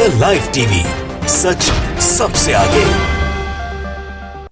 The live TV, सच सबसे आगे।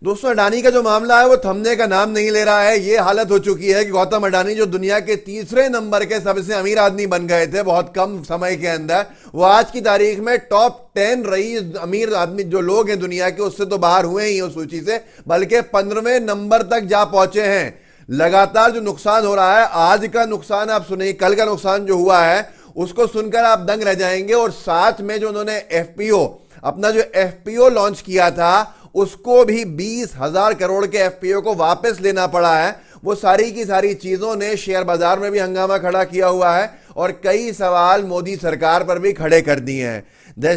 दोस्तों, अडानी का जो मामला है वो थमने का नाम नहीं ले रहा है। ये हालत हो चुकी है कि गौतम अडानी जो दुनिया के तीसरे नंबर के सबसे अमीर आदमी बन गए थे बहुत कम समय के अंदर, वो आज की तारीख में टॉप 10 रही अमीर आदमी जो लोग हैं दुनिया के, उससे तो बाहर हुए ही उस सूची से, बल्कि 15वें नंबर तक जा पहुंचे हैं। लगातार जो नुकसान हो रहा है, आज का नुकसान आप सुनिए, कल का नुकसान जो हुआ है उसको सुनकर आप दंग रह जाएंगे। और साथ में जो उन्होंने एफपीओ, अपना जो एफपीओ लॉन्च किया था, उसको भी 20,000 करोड़ के एफपीओ को वापस लेना पड़ा है। वो सारी की सारी चीजों ने शेयर बाजार में भी हंगामा खड़ा किया हुआ है और कई सवाल मोदी सरकार पर भी खड़े कर दिए हैं। द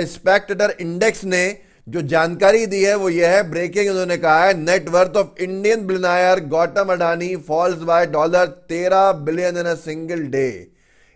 स्पेक्टेटर इंडेक्स ने जो जानकारी दी है वो ये है, ब्रेकिंग, उन्होंने कहा है net worth of Indian billionaire Gautam Adani falls by $13 billion in a single day.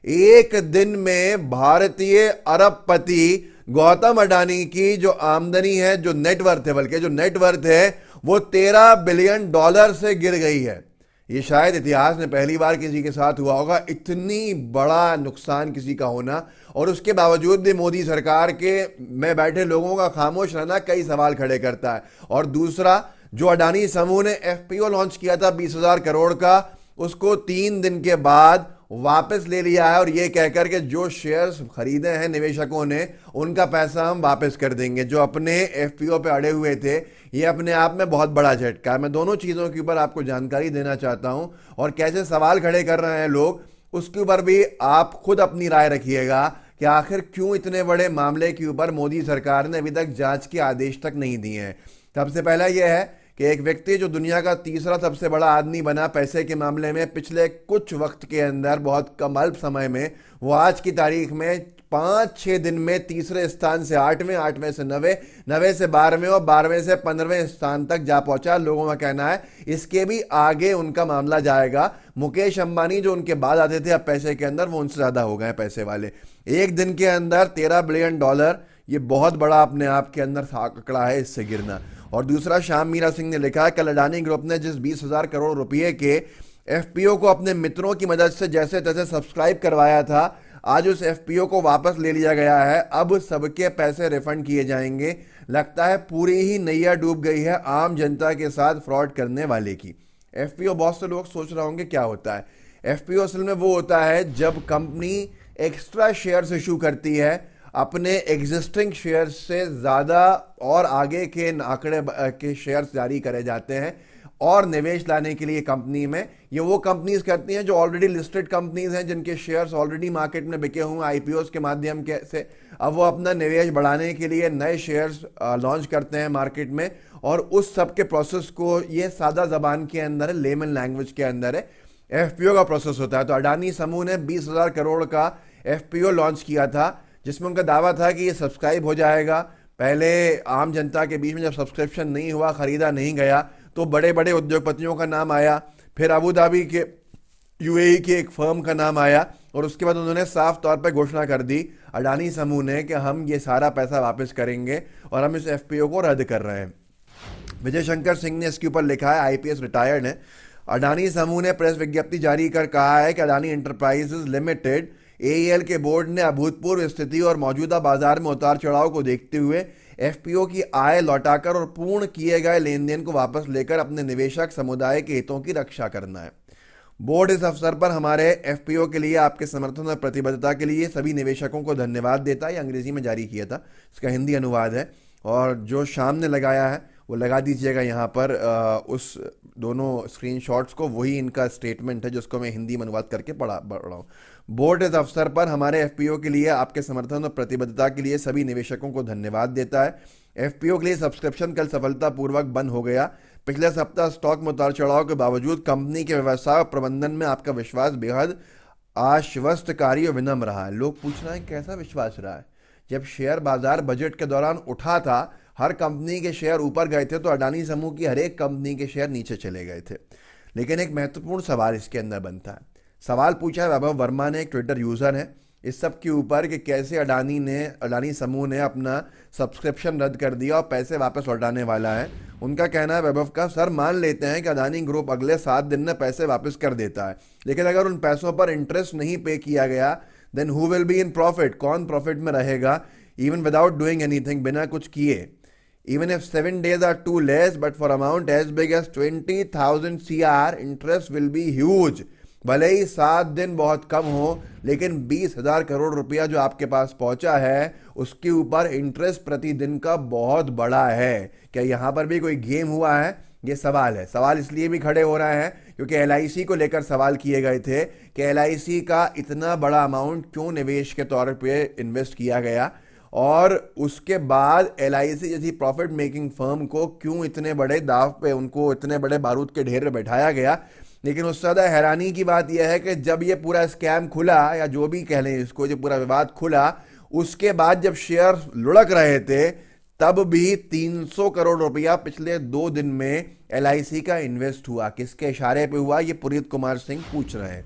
एक दिन में भारतीय अरबपति गौतम अडानी की जो आमदनी है, जो नेटवर्थ है, बल्कि जो नेटवर्थ है वो $13 बिलियन से गिर गई है। ये शायद इतिहास में पहली बार किसी के साथ हुआ होगा, इतनी बड़ा नुकसान किसी का होना। और उसके बावजूद भी मोदी सरकार के में बैठे लोगों का खामोश रहना कई सवाल खड़े करता है। और दूसरा, जो अडानी समूह ने एफपीओ लॉन्च किया था 20,000 करोड़ का, उसको 3 दिन के बाद वापस ले लिया है और ये कहकर के जो शेयर्स खरीदे हैं निवेशकों ने, उनका पैसा हम वापस कर देंगे। जो अपने एफपीओ पे अड़े हुए थे, ये अपने आप में बहुत बड़ा झटका है। मैं दोनों चीज़ों के ऊपर आपको जानकारी देना चाहता हूं और कैसे सवाल खड़े कर रहे हैं लोग, उसके ऊपर भी आप खुद अपनी राय रखिएगा कि आखिर क्यों इतने बड़े मामले के ऊपर मोदी सरकार ने अभी तक जांच के आदेश तक नहीं दिए हैं। सबसे पहला यह है कि एक व्यक्ति जो दुनिया का तीसरा सबसे बड़ा आदमी बना पैसे के मामले में पिछले कुछ वक्त के अंदर, बहुत कम अल्प समय में, वो आज की तारीख में 5-6 दिन में तीसरे स्थान से 8वें, 8वें से 9वें, 9वें से 12वें और 12वें से 15वें स्थान तक जा पहुंचा। लोगों का कहना है इसके भी आगे उनका मामला जाएगा। मुकेश अंबानी जो उनके बाद आते थे अब पैसे के अंदर, वो उनसे ज्यादा हो गए पैसे वाले। एक दिन के अंदर $13 बिलियन, ये बहुत बड़ा अपने आप के अंदर आंकड़ा है, इससे गिरना। और दूसरा, श्याम मीरा सिंह ने लिखा है, कल अडानी ग्रुप ने जिस 20,000 करोड़ रुपए के एफपीओ को अपने मित्रों की मदद से जैसे तैसे सब्सक्राइब करवाया था, आज उस एफपीओ को वापस ले लिया गया है। अब सबके पैसे रिफंड किए जाएंगे। लगता है पूरी ही नैया डूब गई है आम जनता के साथ फ्रॉड करने वाले की। एफपीओ, बहुत से लोग सोच रहे होंगे क्या होता है। एफपीओ असल में वो होता है जब कंपनी एक्स्ट्रा शेयर्स इशू करती है, अपने एग्जिस्टिंग शेयर्स से ज़्यादा और आगे के आंकड़े के शेयर्स जारी करे जाते हैं और निवेश लाने के लिए कंपनी में। ये वो कंपनीज करती हैं जो ऑलरेडी लिस्टेड कंपनीज हैं, जिनके शेयर्स ऑलरेडी मार्केट में बिके हुए आईपीओस के माध्यम के से। अब वो अपना निवेश बढ़ाने के लिए नए शेयर्स लॉन्च करते हैं मार्केट में, और उस सब के प्रोसेस को, ये सादा जबान के अंदर है, लेमन लैंग्वेज के अंदर है, एफपीओ का प्रोसेस होता है। तो अडानी समूह ने 20,000 करोड़ का एफपीओ लॉन्च किया था, जिसमें उनका दावा था कि ये सब्सक्राइब हो जाएगा। पहले आम जनता के बीच में जब सब्सक्रिप्शन नहीं हुआ, खरीदा नहीं गया, तो बड़े बड़े उद्योगपतियों का नाम आया, फिर अबू धाबी के, यूएई के एक फर्म का नाम आया, और उसके बाद उन्होंने साफ तौर पर घोषणा कर दी अडानी समूह ने कि हम ये सारा पैसा वापस करेंगे और हम इस एफपीओ को रद्द कर रहे हैं। विजय शंकर सिंह ने इसके ऊपर लिखा है, आईपीएस रिटायर्ड है। अडानी समूह ने प्रेस विज्ञप्ति जारी कर कहा है कि अडानी एंटरप्राइजेज लिमिटेड एईएल के बोर्ड ने अभूतपूर्व स्थिति और मौजूदा बाजार में उतार चढ़ाव को देखते हुए एफपीओ की आय लौटाकर और पूर्ण किए गए लेन देन को वापस लेकर अपने निवेशक समुदाय के हितों की रक्षा करना है। बोर्ड इस अवसर पर हमारे एफपीओ के लिए आपके समर्थन और प्रतिबद्धता के लिए सभी निवेशकों को धन्यवाद देता है। अंग्रेजी में जारी किया था, इसका हिंदी अनुवाद है, और जो शाम ने लगाया है वो लगा दीजिएगा यहाँ पर उस दोनों स्क्रीनशॉट्स को। वही इनका स्टेटमेंट है जिसको मैं हिंदी में अनुवाद करके पढ़ रहा हूँ। बोर्ड इस अवसर पर हमारे एफपीओ के लिए आपके समर्थन और प्रतिबद्धता के लिए सभी निवेशकों को धन्यवाद देता है। एफपीओ के लिए सब्सक्रिप्शन कल सफलतापूर्वक बंद हो गया। पिछले सप्ताह स्टॉक में उतार चढ़ाव के बावजूद कंपनी के व्यवसाय और प्रबंधन में आपका विश्वास बेहद आश्वस्तकारी और विनम्र रहा है। लोग पूछ रहे हैं कैसा विश्वास रहा है? जब शेयर बाजार बजट के दौरान उठा था, हर कंपनी के शेयर ऊपर गए थे, तो अडानी समूह की हर एक कंपनी के शेयर नीचे चले गए थे। लेकिन एक महत्वपूर्ण सवाल इसके अंदर बनता है। सवाल पूछा है वैभव वर्मा ने, एक ट्विटर यूजर है, इस सब के ऊपर कि कैसे अडानी समूह ने अपना सब्सक्रिप्शन रद्द कर दिया और पैसे वापस लौटाने वाला है। उनका कहना है वैभव का, सर मान लेते हैं कि अडानी ग्रुप अगले 7 दिन में पैसे वापस कर देता है, लेकिन अगर उन पैसों पर इंटरेस्ट नहीं पे किया गया then who will be in profit, कौन प्रॉफिट में रहेगा इवन विदाउट डूइंग एनीथिंग, बिना कुछ किए. Even if 7 days are too less, but for amount as big as 20,000 CR, interest will be huge. भले ही 7 दिन बहुत कम हो, लेकिन 20,000 करोड़ रुपया जो आपके पास पहुंचा है उसके ऊपर इंटरेस्ट प्रतिदिन का बहुत बड़ा है. क्या यहां पर भी कोई गेम हुआ है? ये सवाल है. सवाल इसलिए भी खड़े हो रहे हैं क्योंकि LIC को लेकर सवाल किए गए थे कि LIC का इतना बड़ा अमाउंट क्यों निवेश के तौर पे इन्वेस्ट किया गया, और उसके बाद LIC जैसी प्रॉफिट मेकिंग फर्म को क्यों इतने बड़े दाव पे, उनको इतने बड़े बारूद के ढेर पे बैठाया गया. लेकिन उससे ज़्यादा हैरानी की बात यह है कि जब ये पूरा स्कैम खुला, या जो भी कह लें इसको, जो पूरा विवाद खुला, उसके बाद जब शेयर लुढ़क रहे थे तब भी 300 करोड़ रुपया पिछले 2 दिन में LIC का इन्वेस्ट हुआ. किसके इशारे पे हुआ, ये पुनीत कुमार सिंह पूछ रहे हैं.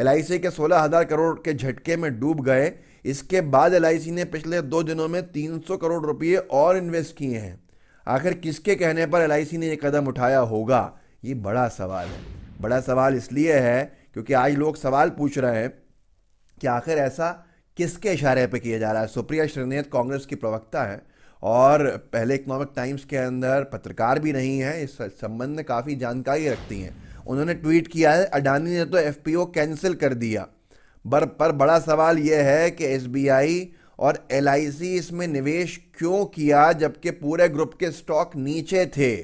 LIC के 16,000 करोड़ के झटके में डूब गए. इसके बाद LIC ने पिछले 2 दिनों में 300 करोड़ रुपये और इन्वेस्ट किए हैं. आखिर किसके कहने पर LIC ने यह कदम उठाया होगा, ये बड़ा सवाल है. बड़ा सवाल इसलिए है क्योंकि आज लोग सवाल पूछ रहे हैं कि आखिर ऐसा किसके इशारे पे किया जा रहा है. सुप्रिया श्रीनेत कांग्रेस की प्रवक्ता है और पहले इकोनॉमिक टाइम्स के अंदर पत्रकार भी रही हैं, इस संबंध में काफ़ी जानकारी रखती हैं. उन्होंने ट्वीट किया है, अडानी ने तो FPO कैंसिल कर दिया. पर बड़ा सवाल यह है कि SBI और LIC इसमें निवेश क्यों किया जबकि पूरे ग्रुप के स्टॉक नीचे थे.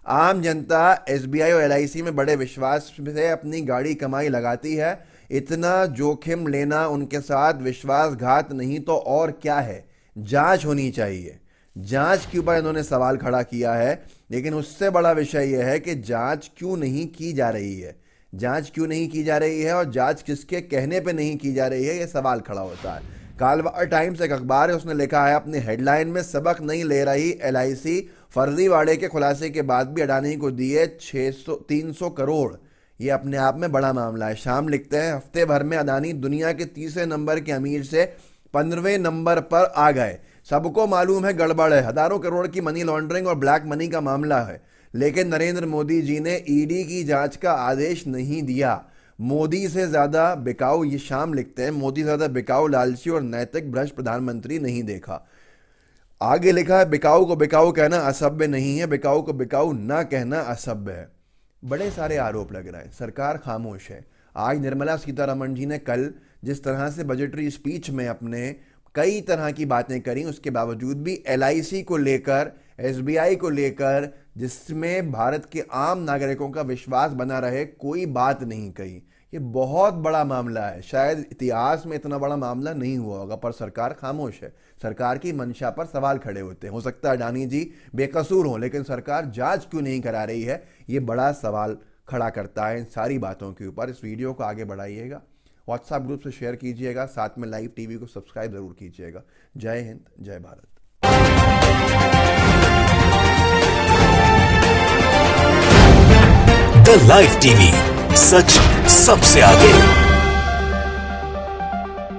आम जनता SBI और LIC में बड़े विश्वास से अपनी गाड़ी कमाई लगाती है. इतना जोखिम लेना उनके साथ विश्वासघात नहीं तो और क्या है. जांच होनी चाहिए. जांच के ऊपर इन्होंने सवाल खड़ा किया है, लेकिन उससे बड़ा विषय यह है कि जांच क्यों नहीं की जा रही है. जांच क्यों नहीं की जा रही है और जांच किसके कहने पे नहीं की जा रही है, ये सवाल खड़ा होता है. कालवार टाइम्स एक अखबार है, उसने लिखा है अपनी हेडलाइन में, सबक नहीं ले रही LIC, फर्जीवाड़े के खुलासे के बाद भी अडानी को दिए 300 करोड़. ये अपने आप में बड़ा मामला है. शाम लिखते हैं, हफ्ते भर में अडानी दुनिया के 30वें नंबर के अमीर से 15वें नंबर पर आ गए. सबको मालूम है गड़बड़ है, हजारों करोड़ की मनी लॉन्ड्रिंग और ब्लैक मनी का मामला है, लेकिन नरेंद्र मोदी जी ने ED की जांच का आदेश नहीं दिया. मोदी से ज्यादा बिकाऊ, ये शाम लिखते हैं, मोदी से ज्यादा बिकाऊ, लालची और नैतिक भ्रष्ट प्रधानमंत्री नहीं देखा. आगे लिखा है, बिकाऊ को बिकाऊ कहना असभ्य नहीं है, बिकाऊ को बिकाऊ ना कहना असभ्य है. बड़े सारे आरोप लग रहे हैं, सरकार खामोश है. आज निर्मला सीतारमण जी ने कल जिस तरह से बजटरी स्पीच में अपने कई तरह की बातें करी, उसके बावजूद भी LIC को लेकर, SBI को लेकर, जिसमें भारत के आम नागरिकों का विश्वास बना रहे, कोई बात नहीं कही. ये बहुत बड़ा मामला है. शायद इतिहास में इतना बड़ा मामला नहीं हुआ होगा, पर सरकार खामोश है. सरकार की मंशा पर सवाल खड़े होते हैं. हो सकता है अडानी जी बेकसूर हों, लेकिन सरकार जांच क्यों नहीं करा रही है, ये बड़ा सवाल खड़ा करता है इन सारी बातों के ऊपर. इस वीडियो को आगे बढ़ाइएगा, व्हाट्सएप ग्रुप से शेयर कीजिएगा, साथ में लाइव टीवी को सब्सक्राइब जरूर कीजिएगा. जय हिंद, जय भारत. द लाइव टीवी, सच सबसे आगे.